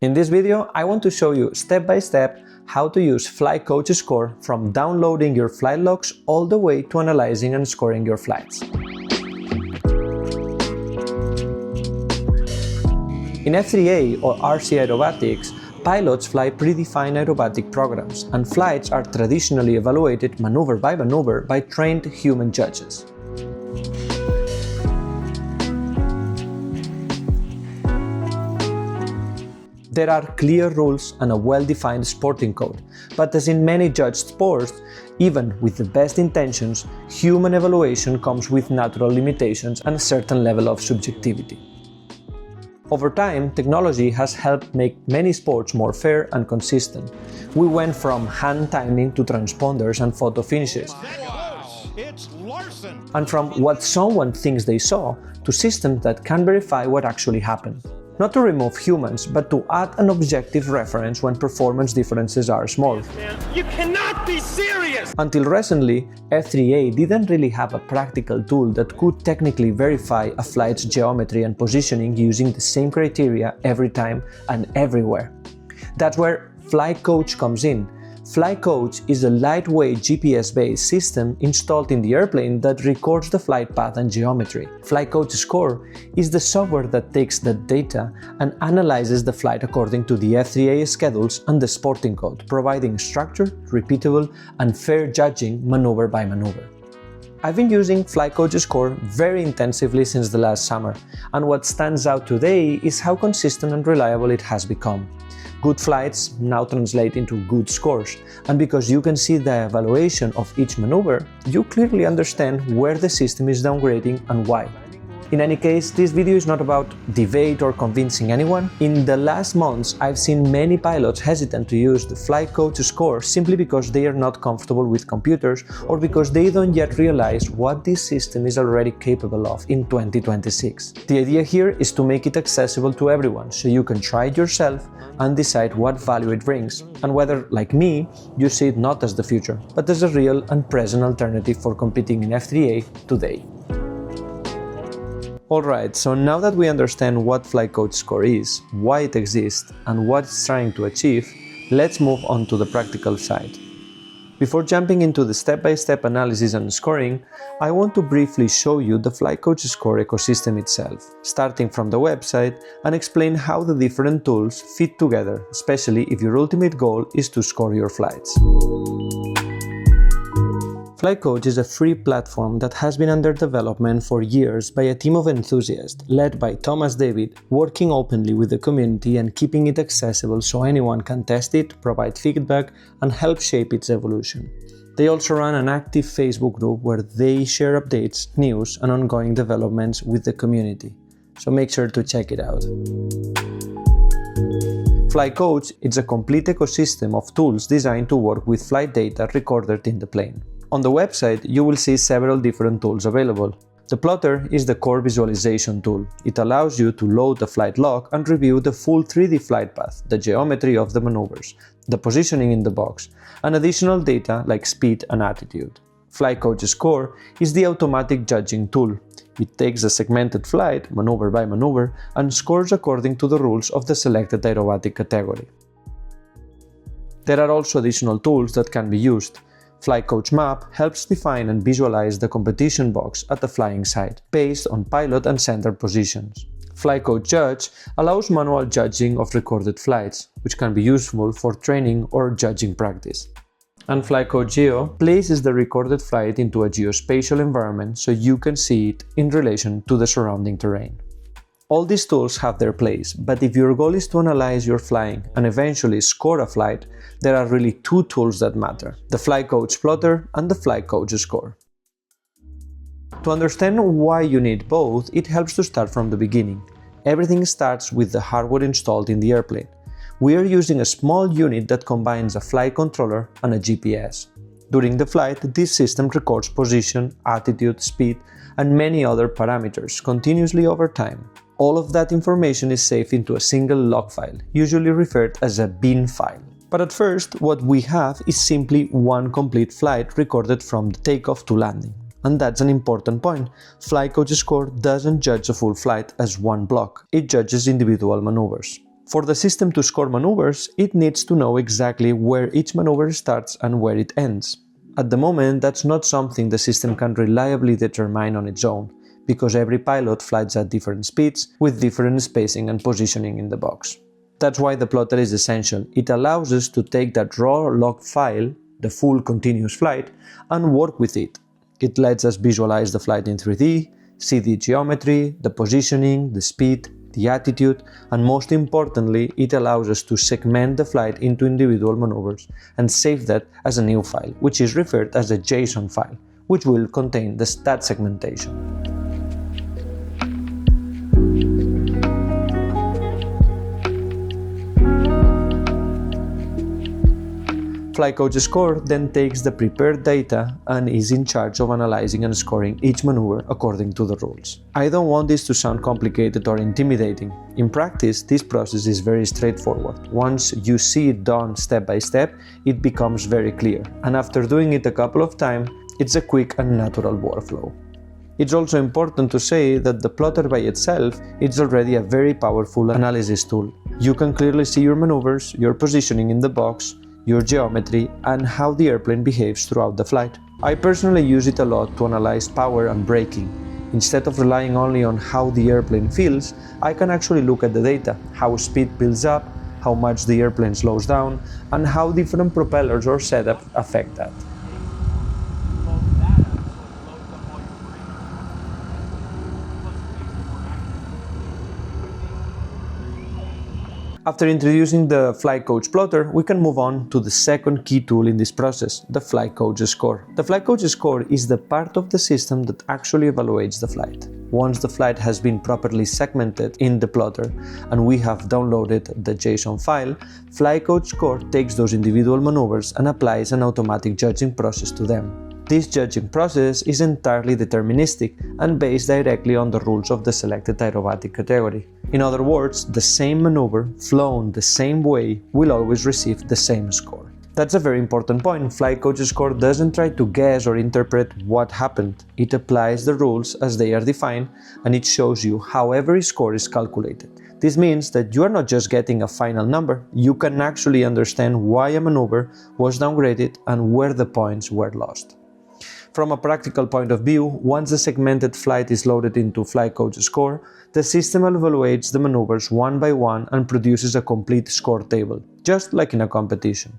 In this video, I want to show you step by step how to use Flight Coach Score from downloading your flight logs all the way to analyzing and scoring your flights. In F3A or RC Aerobatics, pilots fly predefined aerobatic programs, and flights are traditionally evaluated maneuver by trained human judges. There are clear rules and a well-defined sporting code, but as in many judged sports, even with the best intentions, human evaluation comes with natural limitations and a certain level of subjectivity. Over time, technology has helped make many sports more fair and consistent. We went from hand timing to transponders and photo finishes, and from what someone thinks they saw to systems that can verify what actually happened. Not to remove humans, but to add an objective reference when performance differences are small. You cannot be serious! Until recently, F3A didn't really have a practical tool that could technically verify a flight's geometry and positioning using the same criteria every time and everywhere. That's where Flight Coach comes in. Flight Coach is a lightweight GPS-based system installed in the airplane that records the flight path and geometry. Flight Coach Score is the software that takes that data and analyzes the flight according to the F3A schedules and the sporting code, providing structured, repeatable, and fair judging maneuver by maneuver. I've been using Flight Coach Score very intensively since the last summer, and what stands out today is how consistent and reliable it has become. Good flights now translate into good scores, and because you can see the evaluation of each maneuver, you clearly understand where the system is downgrading and why. In any case, this video is not about debate or convincing anyone. In the last months, I've seen many pilots hesitant to use the Flight Coach Score simply because they are not comfortable with computers or because they don't yet realize what this system is already capable of in 2026. The idea here is to make it accessible to everyone so you can try it yourself and decide what value it brings, and whether, like me, you see it not as the future, but as a real and present alternative for competing in F3A today. Alright, so now that we understand what Flight Coach Score is, why it exists, and what it's trying to achieve, let's move on to the practical side. Before jumping into the step-by-step analysis and scoring, I want to briefly show you the Flight Coach Score ecosystem itself, starting from the website, and explain how the different tools fit together, especially if your ultimate goal is to score your flights. Flight Coach is a free platform that has been under development for years by a team of enthusiasts led by Thomas David, working openly with the community and keeping it accessible so anyone can test it, provide feedback, and help shape its evolution. They also run an active Facebook group where they share updates, news, and ongoing developments with the community, so make sure to check it out. Flight Coach is a complete ecosystem of tools designed to work with flight data recorded in the plane. On the website, you will see several different tools available. The plotter is the core visualization tool. It allows you to load the flight log and review the full 3D flight path, the geometry of the maneuvers, the positioning in the box, and additional data like speed and attitude. Flight Coach Score is the automatic judging tool. It takes a segmented flight, maneuver by maneuver, and scores according to the rules of the selected aerobatic category. There are also additional tools that can be used. Flight Coach Map helps define and visualize the competition box at the flying site, based on pilot and center positions. Flight Coach Judge allows manual judging of recorded flights, which can be useful for training or judging practice. And Flight Coach Geo places the recorded flight into a geospatial environment so you can see it in relation to the surrounding terrain. All these tools have their place, but if your goal is to analyze your flying and eventually score a flight, there are really two tools that matter: the Flight Coach Plotter and the Flight Coach Score. To understand why you need both, it helps to start from the beginning. Everything starts with the hardware installed in the airplane. We are using a small unit that combines a flight controller and a GPS. During the flight, this system records position, attitude, speed, and many other parameters continuously over time. All of that information is saved into a single log file, usually referred as a bin file. But at first, what we have is simply one complete flight recorded from the takeoff to landing. And that's an important point. Flight Coach Score doesn't judge a full flight as one block, it judges individual maneuvers. For the system to score maneuvers, it needs to know exactly where each maneuver starts and where it ends. At the moment, that's not something the system can reliably determine on its own, because every pilot flies at different speeds with different spacing and positioning in the box. That's why the plotter is essential. It allows us to take that raw log file, the full continuous flight, and work with it. It lets us visualize the flight in 3D, see the geometry, the positioning, the speed, the attitude, and most importantly, it allows us to segment the flight into individual maneuvers and save that as a new file, which is referred as a JSON file, which will contain the stat segmentation. FlyCoach Score then takes the prepared data and is in charge of analyzing and scoring each maneuver according to the rules. I don't want this to sound complicated or intimidating. In practice, this process is very straightforward. Once you see it done step by step, it becomes very clear. And after doing it a couple of times, it's a quick and natural workflow. It's also important to say that the plotter by itself is already a very powerful analysis tool. You can clearly see your maneuvers, your positioning in the box, your geometry, and how the airplane behaves throughout the flight. I personally use it a lot to analyze power and braking. Instead of relying only on how the airplane feels, I can actually look at the data, how speed builds up, how much the airplane slows down, and how different propellers or setup affect that. After introducing the FlyCoach plotter, we can move on to the second key tool in this process, the FlyCoach Score. The FlyCoach Score is the part of the system that actually evaluates the flight. Once the flight has been properly segmented in the plotter and we have downloaded the JSON file, FlyCoach Score takes those individual maneuvers and applies an automatic judging process to them. This judging process is entirely deterministic and based directly on the rules of the selected aerobatic category. In other words, the same maneuver, flown the same way, will always receive the same score. That's a very important point. FlyCoach Score doesn't try to guess or interpret what happened. It applies the rules as they are defined, and it shows you how every score is calculated. This means that you are not just getting a final number, you can actually understand why a maneuver was downgraded and where the points were lost. From a practical point of view, once the segmented flight is loaded into FlyCoach Score, the system evaluates the maneuvers one by one and produces a complete score table, just like in a competition.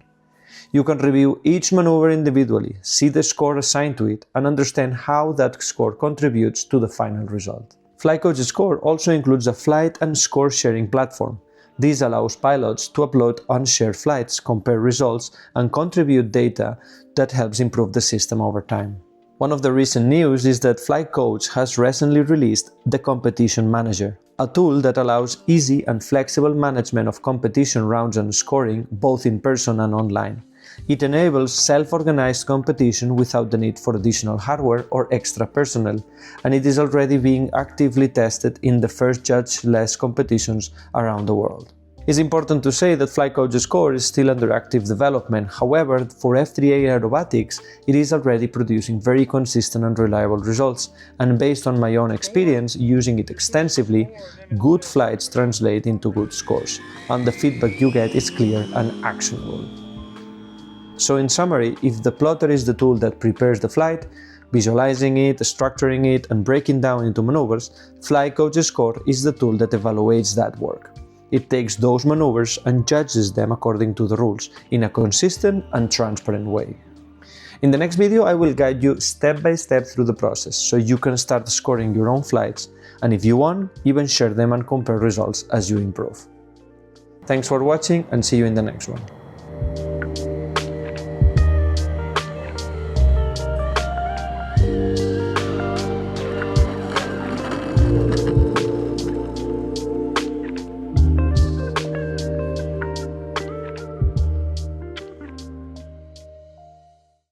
You can review each maneuver individually, see the score assigned to it, and understand how that score contributes to the final result. FlyCoach Score also includes a flight and score sharing platform. This allows pilots to upload unshared flights, compare results, and contribute data that helps improve the system over time. One of the recent news is that FlyCoach has recently released the Competition Manager, a tool that allows easy and flexible management of competition rounds and scoring, both in person and online. It enables self-organized competition without the need for additional hardware or extra personnel, and it is already being actively tested in the first judge-less competitions around the world. It's important to say that FlyCoach Score is still under active development. However, for F3A aerobatics, it is already producing very consistent and reliable results, and based on my own experience using it extensively, good flights translate into good scores, and the feedback you get is clear and actionable. So in summary, if the plotter is the tool that prepares the flight, visualizing it, structuring it, and breaking down into maneuvers, FlyCoach Score is the tool that evaluates that work. It takes those maneuvers and judges them according to the rules in a consistent and transparent way. In the next video, I will guide you step by step through the process so you can start scoring your own flights, and if you want, even share them and compare results as you improve. Thanks for watching, and see you in the next one.